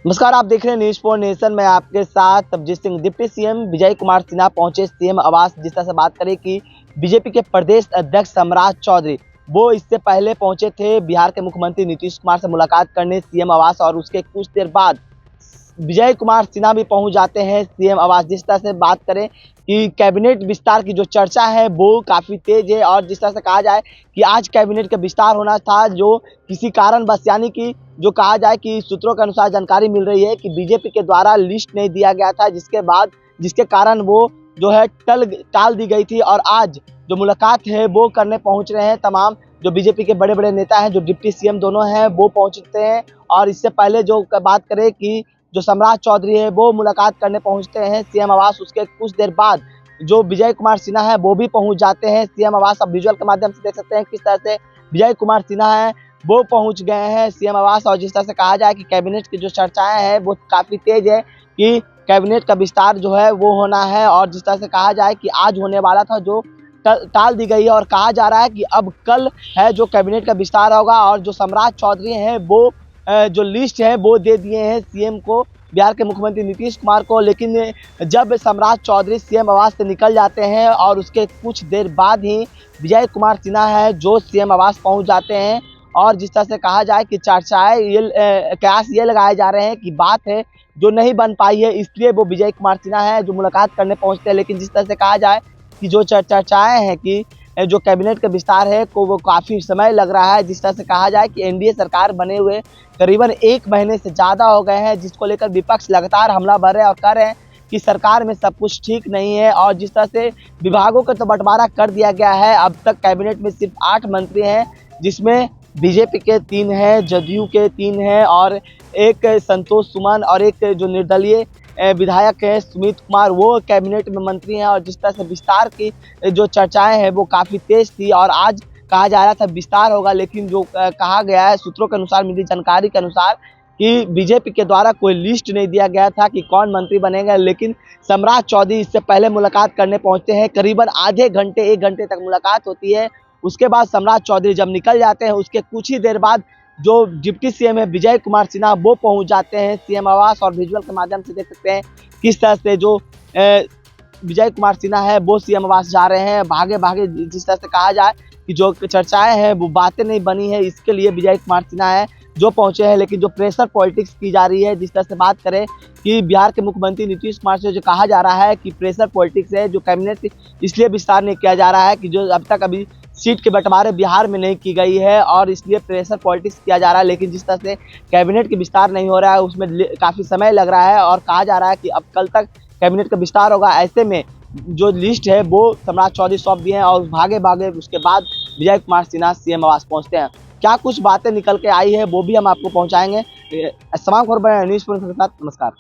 नमस्कार, आप देख रहे हैं न्यूज़ फॉर नेशन में आपके साथ तबजीत सिंह। डिप्टी सीएम विजय कुमार सिन्हा पहुंचे सीएम आवास। जिस तरह से बात करें कि बीजेपी के प्रदेश अध्यक्ष सम्राट चौधरी वो इससे पहले पहुंचे थे बिहार के मुख्यमंत्री नीतीश कुमार से मुलाकात करने सीएम आवास, और उसके कुछ देर बाद विजय कुमार सिन्हा भी पहुंच जाते हैं सीएम आवास। जिस तरह से बात करें कि कैबिनेट विस्तार की जो चर्चा है वो काफ़ी तेज है, और जिस तरह से कहा जाए कि आज कैबिनेट का विस्तार होना था, जो किसी कारणवश यानी कि जो कहा जाए कि सूत्रों के अनुसार जानकारी मिल रही है कि बीजेपी के द्वारा लिस्ट नहीं दिया गया था, जिसके कारण वो जो है टाल दी गई थी। और आज जो मुलाकात है वो करने पहुंच रहे हैं तमाम जो बीजेपी के बड़े बड़े नेता हैं, जो डिप्टी सीएम दोनों हैं वो पहुंचते हैं। और इससे पहले जो बात करें कि जो सम्राट चौधरी है वो मुलाकात करने पहुंचते हैं सीएम आवास, उसके कुछ देर बाद जो विजय कुमार सिन्हा है वो भी पहुंच जाते हैं सीएम आवास। अब विजुअल के माध्यम से देख सकते हैं किस तरह से विजय कुमार सिन्हा है वो पहुंच गए हैं सीएम आवास। और जिस तरह से कहा जाए कि कैबिनेट की जो चर्चाएं हैं वो काफ़ी तेज है कि कैबिनेट का विस्तार जो है वो होना है। और जिस तरह से कहा जाए कि आज होने वाला था जो टाल दी गई है, और कहा जा रहा है कि अब कल है जो कैबिनेट का विस्तार होगा। और जो सम्राट चौधरी हैं वो जो लिस्ट है वो दे दिए हैं सीएम को, बिहार के मुख्यमंत्री नीतीश कुमार को। लेकिन जब सम्राट चौधरी सीएम आवास से निकल जाते हैं और उसके कुछ देर बाद ही विजय कुमार सिन्हा है जो सीएम आवास पहुंच जाते हैं। और जिस तरह से कहा जाए कि चर्चाएं कयास ये लगाए जा रहे हैं कि बात है जो नहीं बन पाई है, इसलिए वो विजय कुमार सिन्हा है जो मुलाकात करने पहुंचते हैं। लेकिन जिस तरह से कहा जाए कि जो चर्चाएं हैं कि जो कैबिनेट का विस्तार है को वो काफ़ी समय लग रहा है। जिस तरह से कहा जाए कि एनडीए सरकार बने हुए करीबन 1 महीने से ज़्यादा हो गए हैं, जिसको लेकर विपक्ष लगातार हमला भर रहे हैं और कह रहे हैं कि सरकार में सब कुछ ठीक नहीं है। और जिस तरह से विभागों का तो बंटवारा कर दिया गया है, अब तक कैबिनेट में सिर्फ 8 मंत्री हैं, जिसमें बीजेपी के 3 हैं, जदयू के 3 हैं और एक संतोष सुमन और एक जो निर्दलीय विधायक है सुमित कुमार वो कैबिनेट में मंत्री हैं। और जिस तरह से विस्तार की जो चर्चाएं हैं वो काफ़ी तेज थी, और आज कहा जा रहा था विस्तार होगा, लेकिन जो कहा गया है सूत्रों के अनुसार, मिली जानकारी के अनुसार कि बीजेपी के द्वारा कोई लिस्ट नहीं दिया गया था कि कौन मंत्री बनेगा। लेकिन सम्राट चौधरी इससे पहले मुलाकात करने पहुंचते हैं, करीबन आधे घंटे 1 घंटे तक मुलाकात होती है। उसके बाद सम्राट चौधरी जब निकल जाते हैं उसके कुछ ही देर बाद जो डिप्टी सीएम है विजय कुमार सिन्हा वो पहुंच जाते हैं सीएम आवास। और विजुअल के माध्यम से देख सकते हैं किस तरह से जो विजय कुमार सिन्हा है वो सीएम आवास जा रहे हैं भागे भागे। जिस तरह से कहा जाए कि जो चर्चाएं हैं वो बातें नहीं बनी है, इसके लिए विजय कुमार सिन्हा है जो पहुंचे हैं। लेकिन जो प्रेशर पॉलिटिक्स की जा रही है, जिस तरह से बात करें कि बिहार के मुख्यमंत्री नीतीश कुमार से जो कहा जा रहा है कि प्रेशर पॉलिटिक्स है, जो कैबिनेट इसलिए विस्तार नहीं किया जा रहा है कि जो अब तक अभी सीट के बंटवारे बिहार में नहीं की गई है और इसलिए प्रेशर पॉलिटिक्स किया जा रहा है। लेकिन जिस तरह से कैबिनेट के विस्तार नहीं हो रहा है उसमें काफ़ी समय लग रहा है, और कहा जा रहा है कि अब कल तक कैबिनेट का विस्तार होगा। ऐसे में जो लिस्ट है वो सम्राट चौधरी सौंप दिए हैं, और भागे भागे उसके बाद विजय कुमार सिन्हा सीएम आवास पहुंचते हैं। क्या कुछ बातें निकल के आई है वो भी हम आपको पहुंचाएंगे। तमाम खबर न्यूज़ के साथ। नमस्कार।